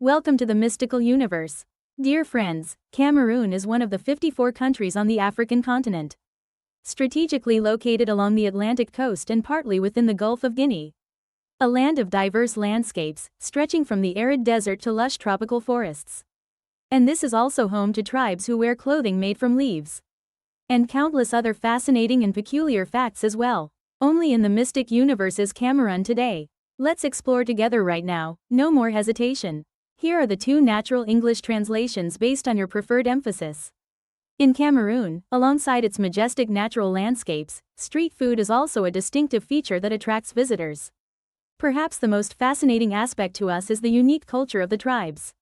Welcome to the mystical universe. Dear friends, Cameroon is one of the 54 countries on the African continent. Strategically located along the Atlantic coast and partly within the Gulf of Guinea. A land of diverse landscapes, stretching from the arid desert to lush tropical forests. And this is also home to tribes who wear clothing made from leaves. And countless other fascinating and peculiar facts as well. Only in the mystic universe is Cameroon today. Let's explore together right now, no more hesitation. Here are the two natural English translations based on your preferred emphasis. In Cameroon, alongside its majestic natural landscapes, street food is also a distinctive feature that attracts visitors. Perhaps the most fascinating aspect to us is the unique culture of the tribes.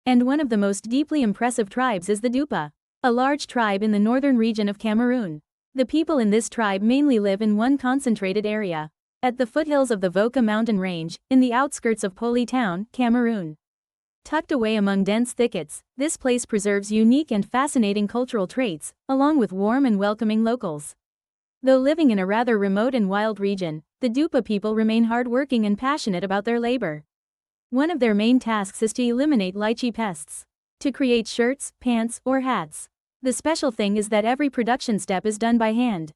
And one of the most deeply impressive tribes is the Dupa, a large tribe in the northern region of Cameroon. The people in this tribe mainly live in one concentrated area, at the foothills of the Voka mountain range, in the outskirts of Poli town, Cameroon. Tucked away among dense thickets, this place preserves unique and fascinating cultural traits, along with warm and welcoming locals. Though living in a rather remote and wild region, the Dupa people remain hardworking and passionate about their labor. One of their main tasks is to eliminate lychee pests. To create shirts, pants, or hats. The special thing is that every production step is done by hand.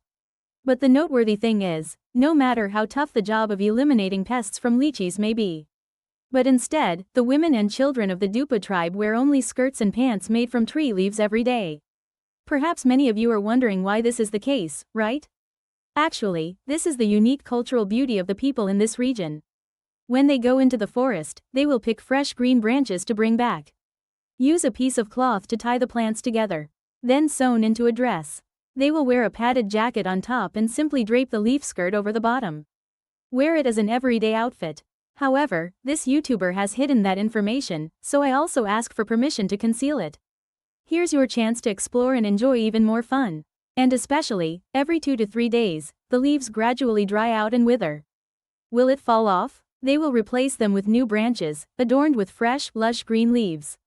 But the noteworthy thing is, no matter how tough the job of eliminating pests from lychees may be. But instead, the women and children of the Dupa tribe wear only skirts and pants made from tree leaves every day. Perhaps many of you are wondering why this is the case, right? Actually, this is the unique cultural beauty of the people in this region. When they go into the forest, they will pick fresh green branches to bring back. Use a piece of cloth to tie the plants together. Then sewn into a dress. They will wear a padded jacket on top and simply drape the leaf skirt over the bottom. Wear it as an everyday outfit. However, this YouTuber has hidden that information, so I also ask for permission to conceal it. Here's your chance to explore and enjoy even more fun. And especially, every 2 to 3 days, the leaves gradually dry out and wither. Will it fall off? They will replace them with new branches, adorned with fresh, lush green leaves.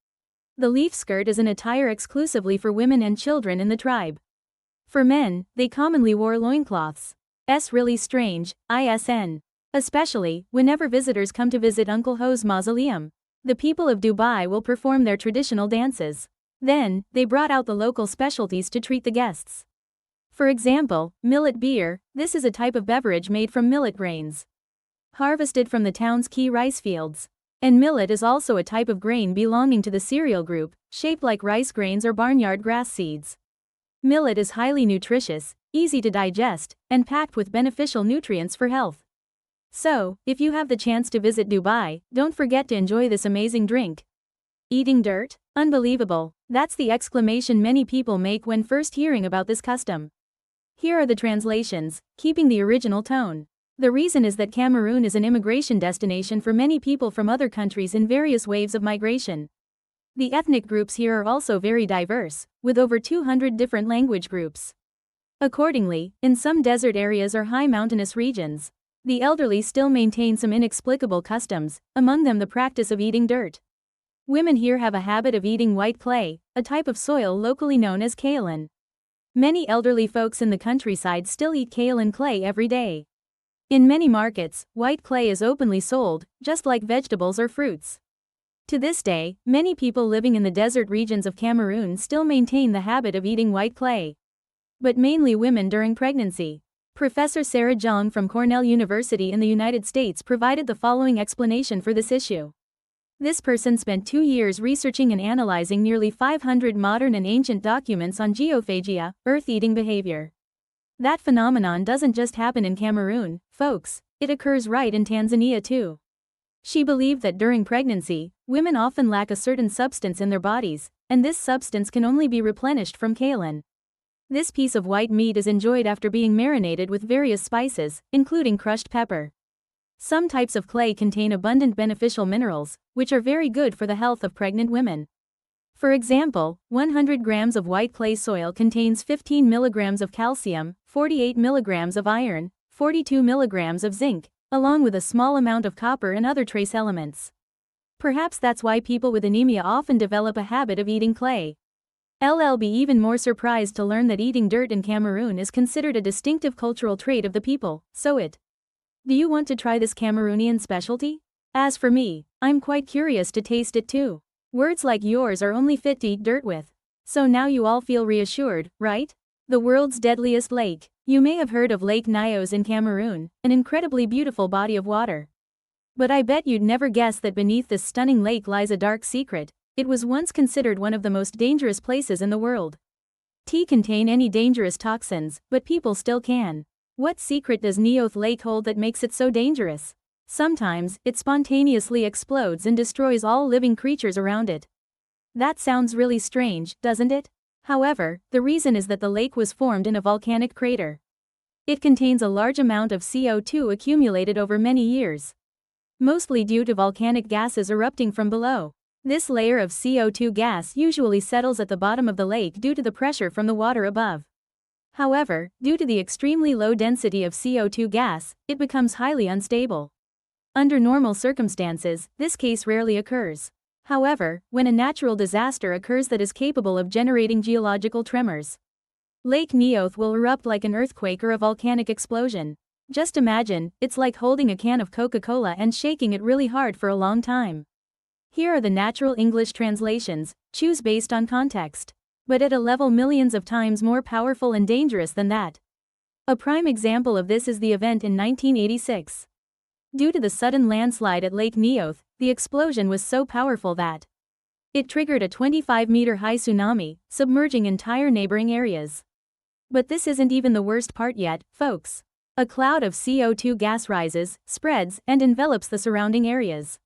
The leaf skirt is an attire exclusively for women and children in the tribe. For men, they commonly wore loincloths. Really strange, ISN. Especially, whenever visitors come to visit Uncle Ho's mausoleum. The people of Dubai will perform their traditional dances. Then, they brought out the local specialties to treat the guests. For example, millet beer, this is a type of beverage made from millet grains. Harvested from the town's key rice fields. And millet is also a type of grain belonging to the cereal group, shaped like rice grains or barnyard grass seeds. Millet is highly nutritious, easy to digest, and packed with beneficial nutrients for health. So, if you have the chance to visit Dubai, don't forget to enjoy this amazing drink. Eating dirt? Unbelievable. That's the exclamation many people make when first hearing about this custom. Here are the translations, keeping the original tone. The reason is that Cameroon is an immigration destination for many people from other countries in various waves of migration. The ethnic groups here are also very diverse, with over 200 different language groups. Accordingly, in some desert areas or high mountainous regions, the elderly still maintain some inexplicable customs, among them the practice of eating dirt. Women here have a habit of eating white clay, a type of soil locally known as kaolin. Many elderly folks in the countryside still eat kaolin clay every day. In many markets, white clay is openly sold, just like vegetables or fruits. To this day, many people living in the desert regions of Cameroon still maintain the habit of eating white clay. But mainly women during pregnancy. Professor Sarah Zhang from Cornell University in the United States provided the following explanation for this issue. This person spent 2 years researching and analyzing nearly 500 modern and ancient documents on geophagia, earth-eating behavior. That phenomenon doesn't just happen in Cameroon, folks, it occurs right in Tanzania too. She believed that during pregnancy, women often lack a certain substance in their bodies, and this substance can only be replenished from kaolin. This piece of white meat is enjoyed after being marinated with various spices, including crushed pepper. Some types of clay contain abundant beneficial minerals, which are very good for the health of pregnant women. For example, 100 grams of white clay soil contains 15 milligrams of calcium, 48 milligrams of iron, 42 milligrams of zinc, along with a small amount of copper and other trace elements. Perhaps that's why people with anemia often develop a habit of eating clay. Be even more surprised to learn that eating dirt in Cameroon is considered a distinctive cultural trait of the people, so it. Do you want to try this Cameroonian specialty? As for me, I'm quite curious to taste it too. Words like yours are only fit to eat dirt with. So now you all feel reassured, right? The world's deadliest lake. You may have heard of Lake Nyos in Cameroon, an incredibly beautiful body of water. But I bet you'd never guess that beneath this stunning lake lies a dark secret. It was once considered one of the most dangerous places in the world. Tea contain any dangerous toxins, but people still can. What secret does Nyos Lake hold that makes it so dangerous? Sometimes, it spontaneously explodes and destroys all living creatures around it. That sounds really strange, doesn't it? However, the reason is that the lake was formed in a volcanic crater. It contains a large amount of CO2 accumulated over many years, mostly due to volcanic gases erupting from below. This layer of CO2 gas usually settles at the bottom of the lake due to the pressure from the water above. However, due to the extremely low density of CO2 gas, it becomes highly unstable. Under normal circumstances, this case rarely occurs. However, when a natural disaster occurs that is capable of generating geological tremors, Lake Nyos will erupt like an earthquake or a volcanic explosion. Just imagine, it's like holding a can of Coca-Cola and shaking it really hard for a long time. Here are the natural English translations, choose based on context. But at a level millions of times more powerful and dangerous than that. A prime example of this is the event in 1986. Due to the sudden landslide at Lake Nyos, the explosion was so powerful that it triggered a 25-meter-high tsunami, submerging entire neighboring areas. But this isn't even the worst part yet, folks. A cloud of CO2 gas rises, spreads, and envelops the surrounding areas.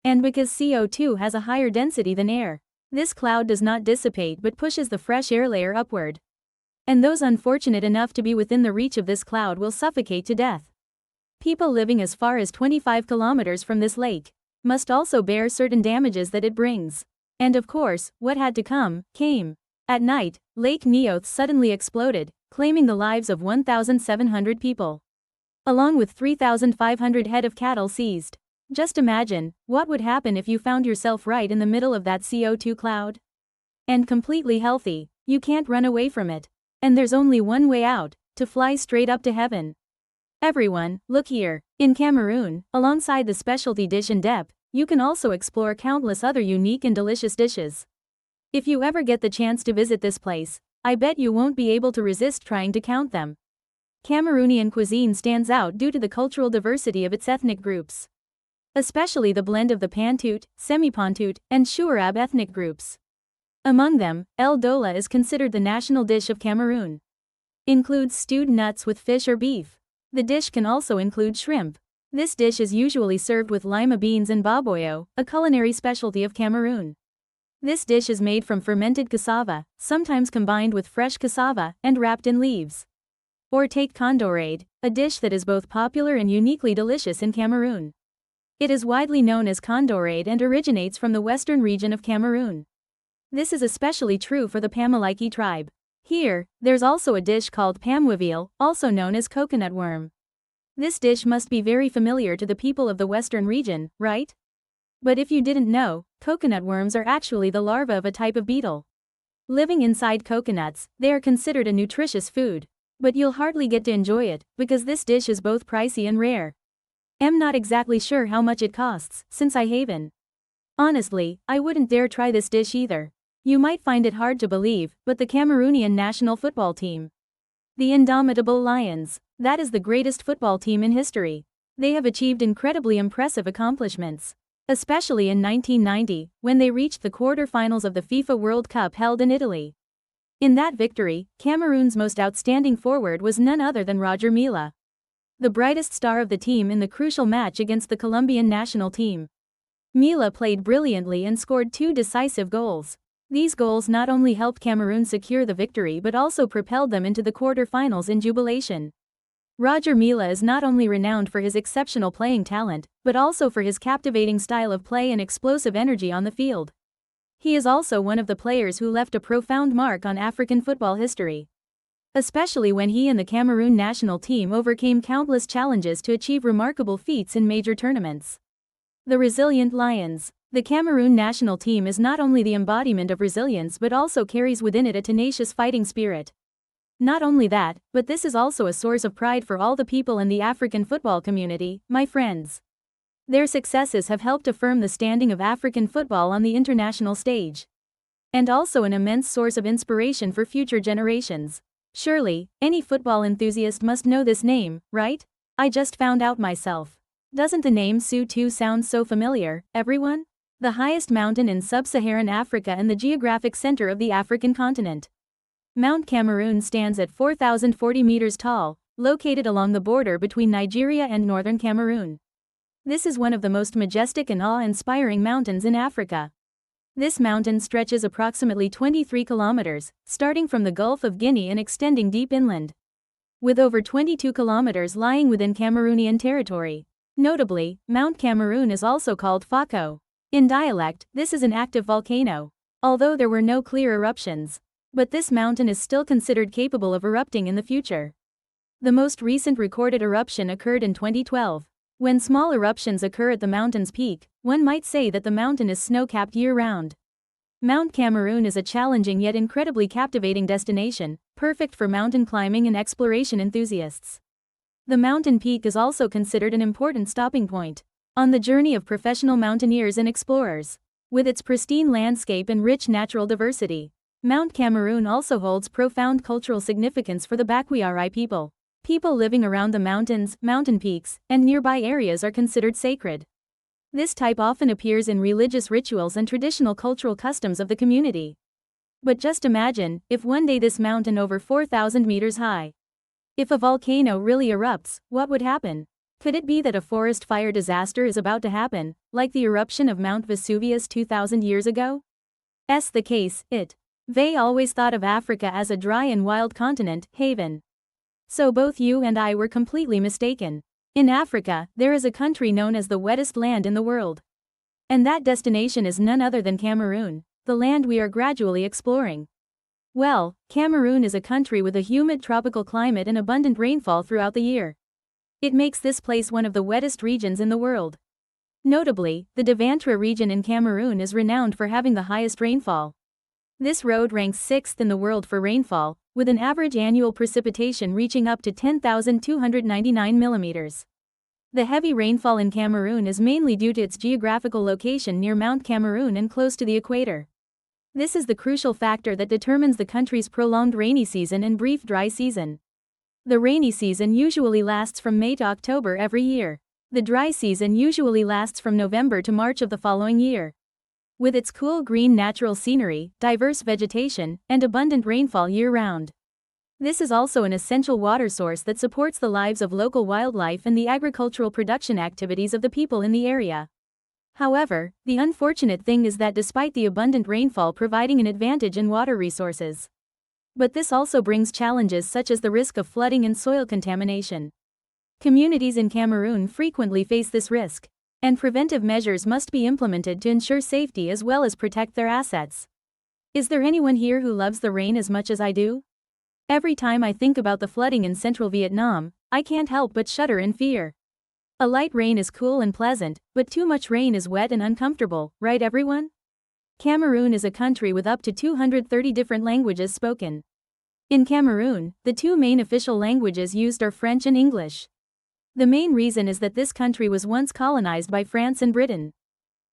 And because CO2 has a higher density than air, this cloud does not dissipate but pushes the fresh air layer upward. And those unfortunate enough to be within the reach of this cloud will suffocate to death. People living as far as 25 kilometers from this lake must also bear certain damages that it brings. And of course, what had to come, came. At night, Lake Nyos suddenly exploded, claiming the lives of 1,700 people, along with 3,500 head of cattle seized. Just imagine, what would happen if you found yourself right in the middle of that CO2 cloud? And completely healthy, you can't run away from it. And there's only one way out, to fly straight up to heaven. Everyone, look here. In Cameroon, alongside the specialty dish in depth, you can also explore countless other unique and delicious dishes. If you ever get the chance to visit this place, I bet you won't be able to resist trying to count them. Cameroonian cuisine stands out due to the cultural diversity of its ethnic groups, especially the blend of the Pantut, Semi-Pantut, and Shuarab ethnic groups. Among them, El Dola is considered the national dish of Cameroon. Includes stewed nuts with fish or beef. The dish can also include shrimp. This dish is usually served with lima beans and baboyo, a culinary specialty of Cameroon. This dish is made from fermented cassava, sometimes combined with fresh cassava, and wrapped in leaves. Or take condorade, a dish that is both popular and uniquely delicious in Cameroon. It is widely known as condorade and originates from the western region of Cameroon. This is especially true for the Pamiliki tribe. Here, there's also a dish called pamwiville, also known as coconut worm. This dish must be very familiar to the people of the western region, right? But if you didn't know, coconut worms are actually the larvae of a type of beetle. Living inside coconuts, they are considered a nutritious food. But you'll hardly get to enjoy it, because this dish is both pricey and rare. I'm not exactly sure how much it costs, since I haven't. Honestly, I wouldn't dare try this dish either. You might find it hard to believe, but the Cameroonian national football team, the Indomitable Lions, that is the greatest football team in history. They have achieved incredibly impressive accomplishments, especially in 1990, when they reached the quarter-finals of the FIFA World Cup held in Italy. In that victory, Cameroon's most outstanding forward was none other than Roger Milla, the brightest star of the team in the crucial match against the Colombian national team. Milla played brilliantly and scored 2 decisive goals. These goals not only helped Cameroon secure the victory but also propelled them into the quarter-finals in jubilation. Roger Milla is not only renowned for his exceptional playing talent, but also for his captivating style of play and explosive energy on the field. He is also one of the players who left a profound mark on African football history, especially when he and the Cameroon national team overcame countless challenges to achieve remarkable feats in major tournaments. The Resilient Lions. The Cameroon national team is not only the embodiment of resilience but also carries within it a tenacious fighting spirit. Not only that, but this is also a source of pride for all the people in the African football community, my friends. Their successes have helped affirm the standing of African football on the international stage. And also an immense source of inspiration for future generations. Surely, any football enthusiast must know this name, right? I just found out myself. Doesn't the name Soo sound so familiar, everyone? The highest mountain in sub-Saharan Africa and the geographic center of the African continent. Mount Cameroon stands at 4,040 meters tall, located along the border between Nigeria and northern Cameroon. This is one of the most majestic and awe-inspiring mountains in Africa. This mountain stretches approximately 23 kilometers, starting from the Gulf of Guinea and extending deep inland, with over 22 kilometers lying within Cameroonian territory. Notably, Mount Cameroon is also called Fako. In dialect, this is an active volcano, although there were no clear eruptions. But this mountain is still considered capable of erupting in the future. The most recent recorded eruption occurred in 2012. When small eruptions occur at the mountain's peak, one might say that the mountain is snow-capped year-round. Mount Cameroon is a challenging yet incredibly captivating destination, perfect for mountain climbing and exploration enthusiasts. The mountain peak is also considered an important stopping point on the journey of professional mountaineers and explorers. With its pristine landscape and rich natural diversity, Mount Cameroon also holds profound cultural significance for the Bakwari people. People living around the mountains, mountain peaks, and nearby areas are considered sacred. This type often appears in religious rituals and traditional cultural customs of the community. But just imagine, if one day this mountain over 4,000 meters high. If a volcano really erupts, what would happen? Could it be that a forest fire disaster is about to happen, like the eruption of Mount Vesuvius 2,000 years ago? The case, they always thought of Africa as a dry and wild continent, haven. So both you and I were completely mistaken. In Africa, there is a country known as the wettest land in the world. And that destination is none other than Cameroon, the land we are gradually exploring. Well, Cameroon is a country with a humid tropical climate and abundant rainfall throughout the year. It makes this place one of the wettest regions in the world. Notably, the Devantra region in Cameroon is renowned for having the highest rainfall. This road ranks 6th in the world for rainfall, with an average annual precipitation reaching up to 10,299 millimeters. The heavy rainfall in Cameroon is mainly due to its geographical location near Mount Cameroon and close to the equator. This is the crucial factor that determines the country's prolonged rainy season and brief dry season. The rainy season usually lasts from May to October every year. The dry season usually lasts from November to March of the following year. With its cool green natural scenery, diverse vegetation, and abundant rainfall year-round. This is also an essential water source that supports the lives of local wildlife and the agricultural production activities of the people in the area. However, the unfortunate thing is that despite the abundant rainfall providing an advantage in water resources, but this also brings challenges such as the risk of flooding and soil contamination. Communities in Cameroon frequently face this risk, and preventive measures must be implemented to ensure safety as well as protect their assets. Is there anyone here who loves the rain as much as I do? Every time I think about the flooding in central Vietnam, I can't help but shudder in fear. A light rain is cool and pleasant, but too much rain is wet and uncomfortable, right everyone? Cameroon is a country with up to 230 different languages spoken. In Cameroon, the two main official languages used are French and English. The main reason is that this country was once colonized by France and Britain.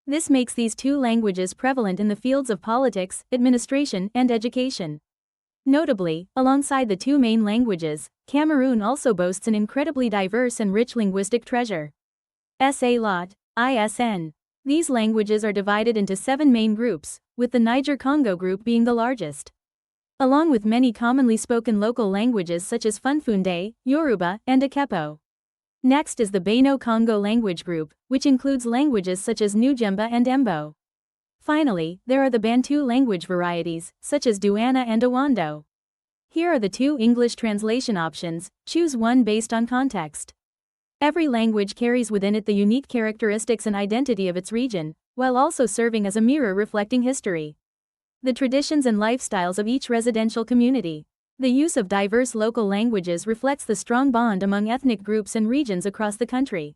This makes these two languages prevalent in the fields of politics, administration, and education. Notably, alongside the two main languages, Cameroon also boasts an incredibly diverse and rich linguistic treasure. ISN. These languages are divided into 7 main groups, with the Niger-Congo group being the largest. Along with many commonly spoken local languages such as Funfunde, Yoruba, and Akepo. Next is the Bano-Congo language group, which includes languages such as Nujemba and Embo. Finally, there are the Bantu language varieties, such as Douana and Awando. Here are the 2 English translation options, choose one based on context. Every language carries within it the unique characteristics and identity of its region, while also serving as a mirror reflecting history, the traditions and lifestyles of each residential community. The use of diverse local languages reflects the strong bond among ethnic groups and regions across the country.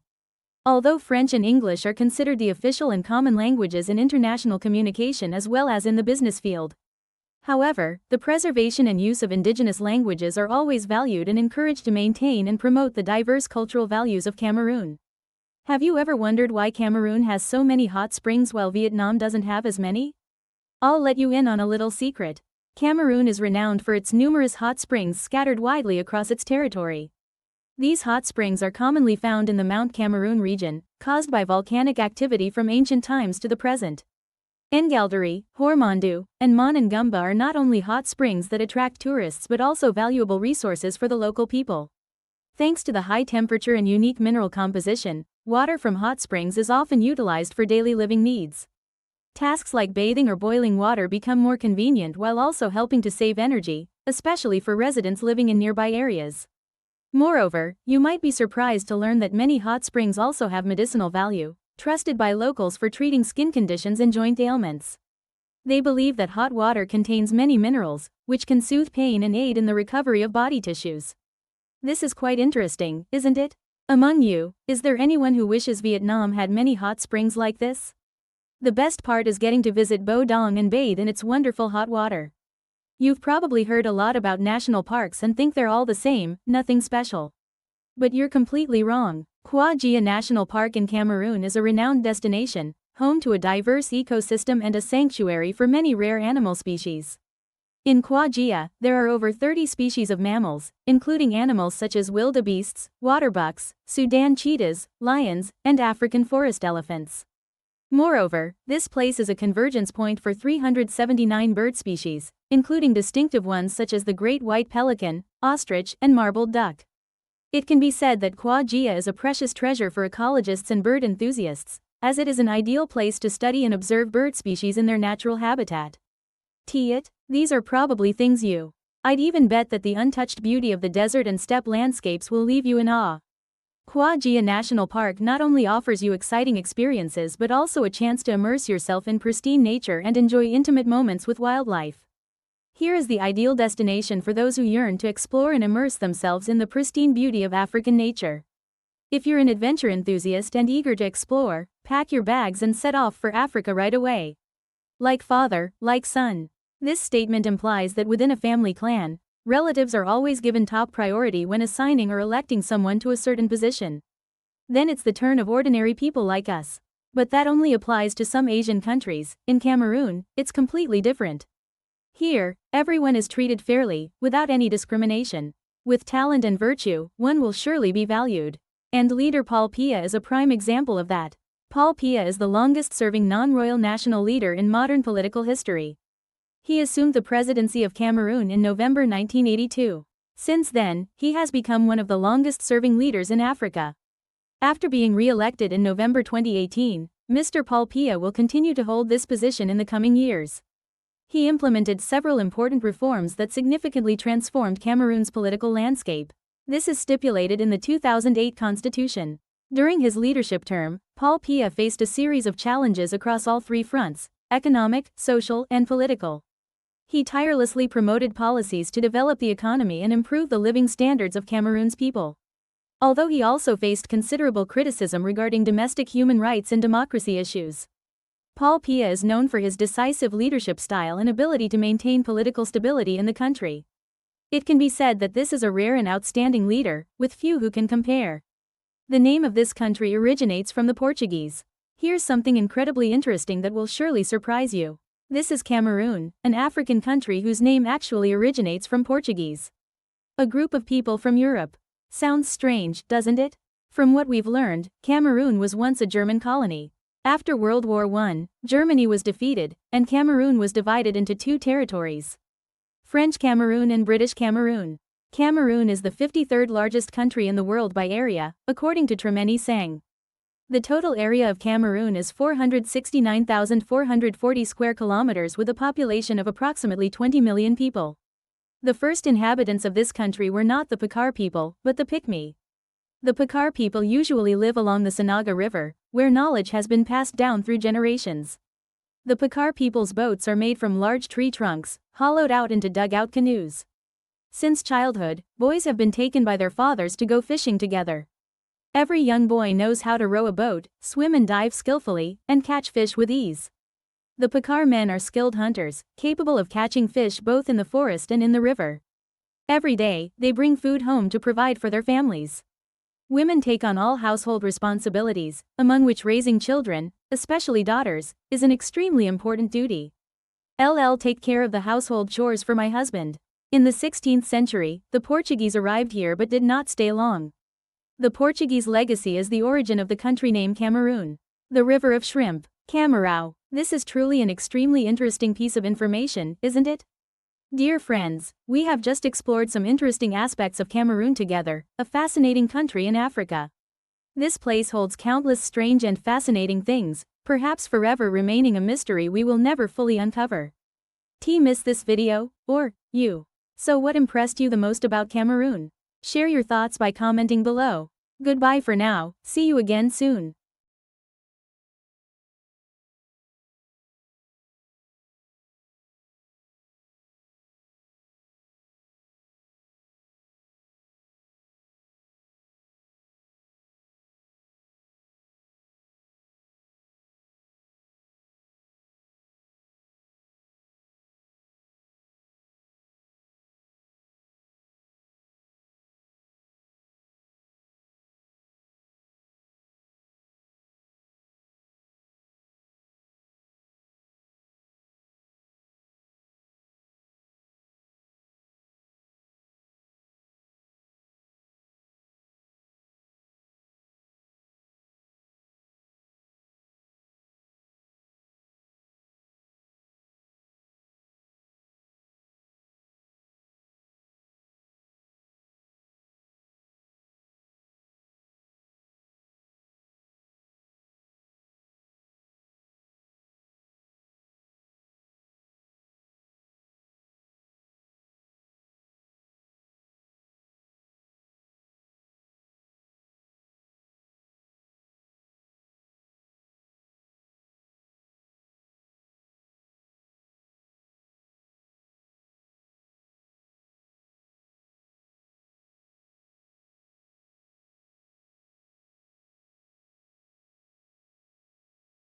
Although French and English are considered the official and common languages in international communication as well as in the business field. However, the preservation and use of indigenous languages are always valued and encouraged to maintain and promote the diverse cultural values of Cameroon. Have you ever wondered why Cameroon has so many hot springs while Vietnam doesn't have as many? I'll let you in on a little secret. Cameroon is renowned for its numerous hot springs scattered widely across its territory. These hot springs are commonly found in the Mount Cameroon region, caused by volcanic activity from ancient times to the present. Ngalderi, Hormondu, and Monongumba are not only hot springs that attract tourists but also valuable resources for the local people. Thanks to the high temperature and unique mineral composition, water from hot springs is often utilized for daily living needs. Tasks like bathing or boiling water become more convenient while also helping to save energy, especially for residents living in nearby areas. Moreover, you might be surprised to learn that many hot springs also have medicinal value, trusted by locals for treating skin conditions and joint ailments. They believe that hot water contains many minerals, which can soothe pain and aid in the recovery of body tissues. This is quite interesting, isn't it? Among you, is there anyone who wishes Vietnam had many hot springs like this? The best part is getting to visit Bo Dong and bathe in its wonderful hot water. You've probably heard a lot about national parks and think they're all the same, nothing special. But you're completely wrong. Kwa Gia National Park in Cameroon is a renowned destination, home to a diverse ecosystem and a sanctuary for many rare animal species. In Kwa Gia, there are over 30 species of mammals, including animals such as wildebeests, waterbucks, Sudan cheetahs, lions, and African forest elephants. Moreover, this place is a convergence point for 379 bird species, including distinctive ones such as the great white pelican, ostrich, and marbled duck. It can be said that Kwa Gia is a precious treasure for ecologists and bird enthusiasts, as it is an ideal place to study and observe bird species in their natural habitat. These are probably things I'd even bet that the untouched beauty of the desert and steppe landscapes will leave you in awe. Kwa Gia National Park not only offers you exciting experiences but also a chance to immerse yourself in pristine nature and enjoy intimate moments with wildlife. Here is the ideal destination for those who yearn to explore and immerse themselves in the pristine beauty of African nature. If you're an adventure enthusiast and eager to explore, pack your bags and set off for Africa right away. Like father, like son. This statement implies that within a family clan, relatives are always given top priority when assigning or electing someone to a certain position. Then it's the turn of ordinary people like us. But that only applies to some Asian countries. In Cameroon, it's completely different. Here, everyone is treated fairly, without any discrimination. With talent and virtue, one will surely be valued. And leader Paul Biya is a prime example of that. Paul Biya is the longest-serving non-royal national leader in modern political history. He assumed the presidency of Cameroon in November 1982. Since then, he has become one of the longest-serving leaders in Africa. After being re-elected in November 2018, Mr. Paul Biya will continue to hold this position in the coming years. He implemented several important reforms that significantly transformed Cameroon's political landscape. This is stipulated in the 2008 constitution. During his leadership term, Paul Biya faced a series of challenges across all three fronts: economic, social, and political. He tirelessly promoted policies to develop the economy and improve the living standards of Cameroon's people. Although he also faced considerable criticism regarding domestic human rights and democracy issues. Paul Biya is known for his decisive leadership style and ability to maintain political stability in the country. It can be said that this is a rare and outstanding leader, with few who can compare. The name of this country originates from the Portuguese. Here's something incredibly interesting that will surely surprise you. This is Cameroon, an African country whose name actually originates from Portuguese. A group of people from Europe. Sounds strange, doesn't it? From what we've learned, Cameroon was once a German colony. After World War I, Germany was defeated, and Cameroon was divided into two territories: French Cameroon and British Cameroon. Cameroon is the 53rd largest country in the world by area, according to Tremeni Sang. The total area of Cameroon is 469,440 square kilometers with a population of approximately 20 million people. The first inhabitants of this country were not the Pakar people, but the Pygmy. The Pakar people usually live along the Sanaga River, where knowledge has been passed down through generations. The Pakar people's boats are made from large tree trunks, hollowed out into dugout canoes. Since childhood, boys have been taken by their fathers to go fishing together. Every young boy knows how to row a boat, swim and dive skillfully, and catch fish with ease. The Pakar men are skilled hunters, capable of catching fish both in the forest and in the river. Every day, they bring food home to provide for their families. Women take on all household responsibilities, among which raising children, especially daughters, is an extremely important duty. Take care of the household chores for my husband. In the 16th century, the Portuguese arrived here but did not stay long. The Portuguese legacy is the origin of the country name Cameroon. The river of shrimp, Camarão. This is truly an extremely interesting piece of information, isn't it? Dear friends, we have just explored some interesting aspects of Cameroon together, a fascinating country in Africa. This place holds countless strange and fascinating things, perhaps forever remaining a mystery we will never fully uncover. Miss this video? Or, you? So what impressed you the most about Cameroon? Share your thoughts by commenting below. Goodbye for now, see you again soon.